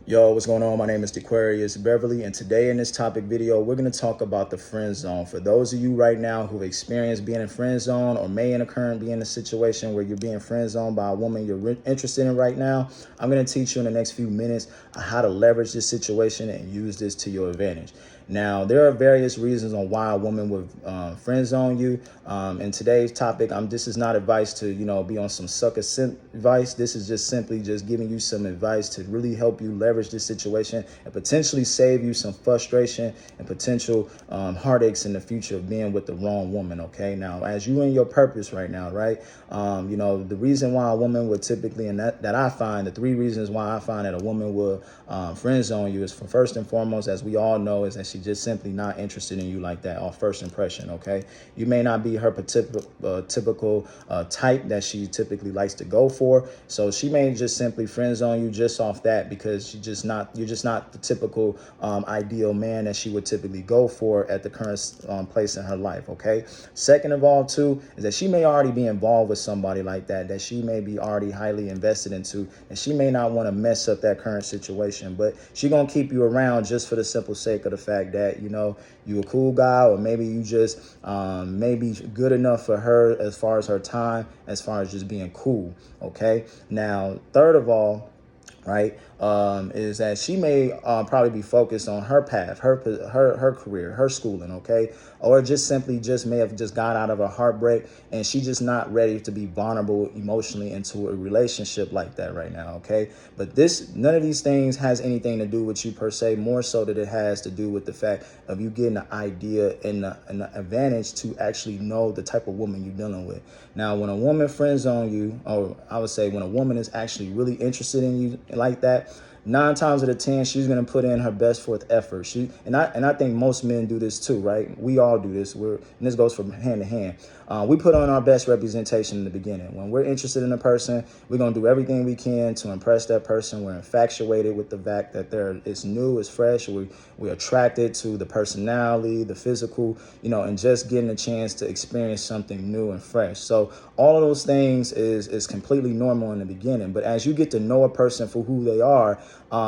Yo, what's going on? My name is Aquarius Beverly, and today in this topic video, we're going to talk about the friend zone. For those of you right now who've experienced being in friend zone or may in a current be in a situation where you're being friend zoned by a woman you're interested in right now, I'm going to teach you in the next few minutes how to leverage this situation and use this to your advantage. Now, there are various reasons on why a woman would friend zone you. In today's topic, this is not advice to, be on some sucker simp advice. This is just simply just giving you some advice to really help you leverage this situation and potentially save you some frustration and potential heartaches in the future of being with the wrong woman. Okay. Now, as you in your purpose right now, right? The reason why a woman would typically, and that I find, the three reasons why I find that a woman will friend zone you is, for first and foremost, as we all know, is that she's just simply not interested in you like that off first impression. Okay. You may not be her typical type that she typically likes to go for. So she may just simply friend zone you just off that because you're just not the typical ideal man that she would typically go for at the current place in her life. Okay. Second of all, too, is that she may already be involved with somebody like that she may be already highly invested into, and she may not want to mess up that current situation, but she gonna keep you around just for the simple sake of the fact that, you a cool guy, or maybe you just maybe good enough for her as far as her time, as far as just being cool. Okay. Now, third of all, right, is that she may probably be focused on her path, her career, her schooling, okay, or just simply just may have just got out of a heartbreak and she just not ready to be vulnerable emotionally into a relationship like that right now, okay. But none of these things has anything to do with you per se, more so that it has to do with the fact of you getting the idea and the advantage to actually know the type of woman you're dealing with. Now, when a woman friends on you, or I would say when a woman is actually really interested in you like that, 9 times out of 10, she's going to put in her best foot effort. I think most men do this too, right? We all do this. And this goes from hand to hand. We put on our best representation in the beginning. When we're interested in a person, we're going to do everything we can to impress that person. We're infatuated with the fact that it's new, it's fresh. We're attracted to the personality, the physical, and just getting a chance to experience something new and fresh. So all of those things is completely normal in the beginning. But as you get to know a person for who they are,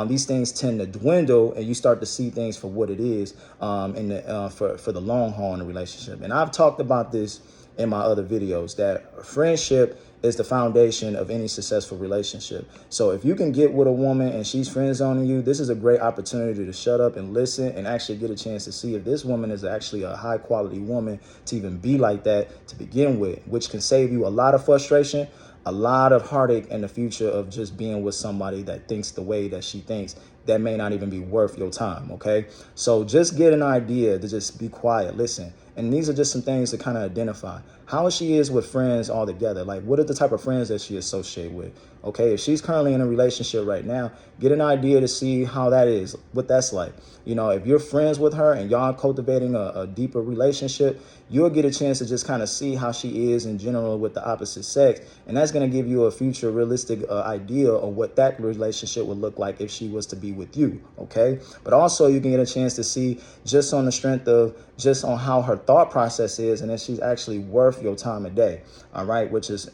these things tend to dwindle, and you start to see things for what it is for the long haul in a relationship. And I've talked about this in my other videos, that friendship is the foundation of any successful relationship. So if you can get with a woman and she's friend zoning you, this is a great opportunity to shut up and listen and actually get a chance to see if this woman is actually a high quality woman to even be like that to begin with, which can save you a lot of frustration, a lot of heartache in the future of just being with somebody that thinks the way that she thinks that may not even be worth your time. Okay. So just get an idea to just be quiet, listen. And these are just some things to kind of identify how she is with friends altogether. Like, what are the type of friends that she associates with? Okay, if she's currently in a relationship right now, get an idea to see how that is, what that's like. If you're friends with her and y'all cultivating a deeper relationship, you'll get a chance to just kind of see how she is in general with the opposite sex. And that's going to give you a future realistic idea of what that relationship would look like if she was to be with you. Okay. But also you can get a chance to see just on the strength of just on how her thought process is, and if she's actually worth your time of day. All right. Which is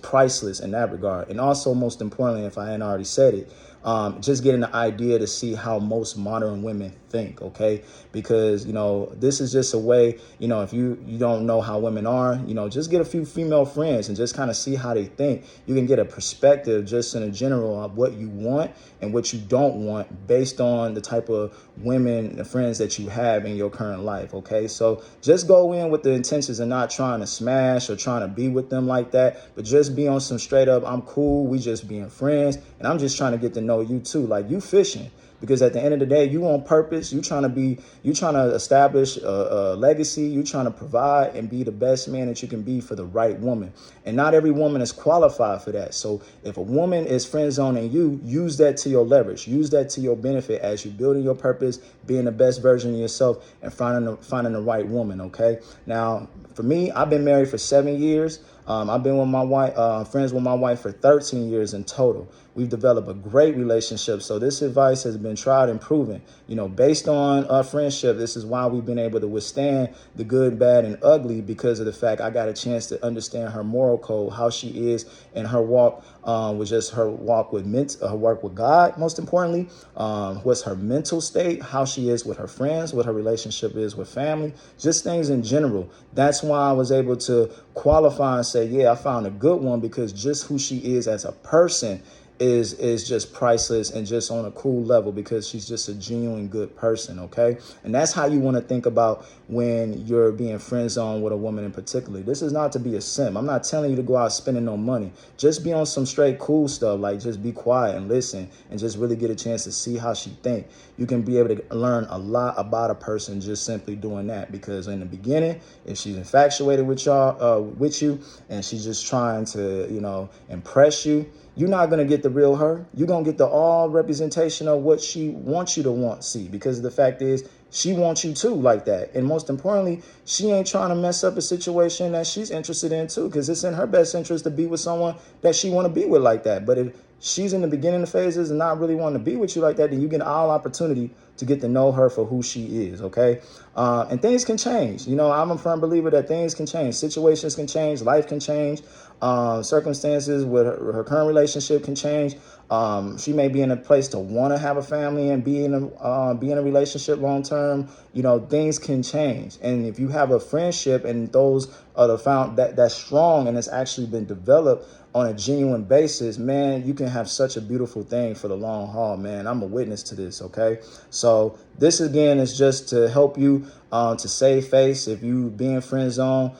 priceless in that regard. And also, most importantly, if I hadn't already said it, just getting the idea to see how most modern women think, okay? Because, this is just a way, if you don't know how women are, just get a few female friends and just kind of see how they think. You can get a perspective just in a general of what you want and what you don't want based on the type of women and friends that you have in your current life, okay? So just go in with the intentions of not trying to smash or trying to be with them like that, but just be on some straight up, I'm cool, we just being friends, and I'm just trying to get to know you too. Like, you fishing. Because at the end of the day, you on purpose. You trying to establish a legacy. You trying to provide and be the best man that you can be for the right woman. And not every woman is qualified for that. So if a woman is friend zoning you, use that to your leverage. Use that to your benefit as you're building your purpose, being the best version of yourself, and finding the right woman. Okay. Now, for me, I've been married for 7 years. I've been with my wife, friends with my wife for 13 years in total. We've developed a great relationship. So this advice has been tried and proven. You know, based on our friendship, this is why we've been able to withstand the good, bad, and ugly, because of the fact I got a chance to understand her moral code, how she is in her walk, was just her walk with her work with God, most importantly, what's her mental state, how she is with her friends, what her relationship is with family, just things in general. That's why I was able to qualify and say, yeah, I found a good one, because just who she is as a person is just priceless and just on a cool level, because she's just a genuine good person. Okay. And that's how you want to think about when you're being friend zoned with a woman in particular. This is not to be a simp. I'm not telling you to go out spending no money. Just be on some straight cool stuff, like just be quiet and listen and just really get a chance to see how she think. You can be able to learn a lot about a person just simply doing that, because in the beginning, if she's infatuated with with you, and she's just trying to, impress you, you're not going to get the real her. You're going to get the all representation of what she wants you to see, because the fact is she wants you too, like that. And most importantly, she ain't trying to mess up a situation that she's interested in too, because it's in her best interest to be with someone that she want to be with like that. But if she's in the beginning phases and not really wanting to be with you like that, then you get all opportunity to get to know her for who she is. Okay. And things can change. I'm a firm believer that things can change. Situations can change. Life can change. Circumstances with her current relationship can change. She may be in a place to want to have a family and be in a relationship long term. Things can change. And if you have a friendship and those are that's strong and it's actually been developed on a genuine basis, man, you can have such a beautiful thing for the long haul, man. I'm a witness to this. Okay. So this again is just to help you to save face if you being friend zone.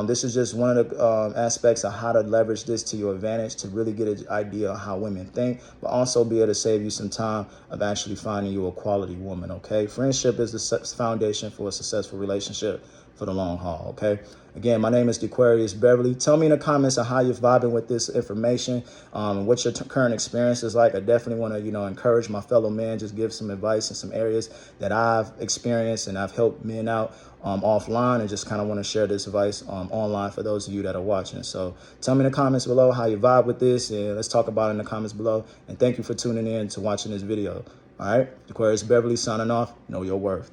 This is just one of the aspects of how to leverage this to your advantage, to really get an idea of how women think, but also be able to save you some time of actually finding you a quality woman. Okay. Friendship is the foundation for a successful relationship for the long haul. Okay. Again, my name is Aquarius Beverly. Tell me in the comments on how you're vibing with this information, what your current experience is like. I definitely want to, encourage my fellow men, just give some advice in some areas that I've experienced and I've helped men out offline, and just kind of want to share this advice online for those of you that are watching. So tell me in the comments below how you vibe with this, and let's talk about it in the comments below. And thank you for tuning in to watching this video. All right. Aquarius Beverly signing off. Know your worth.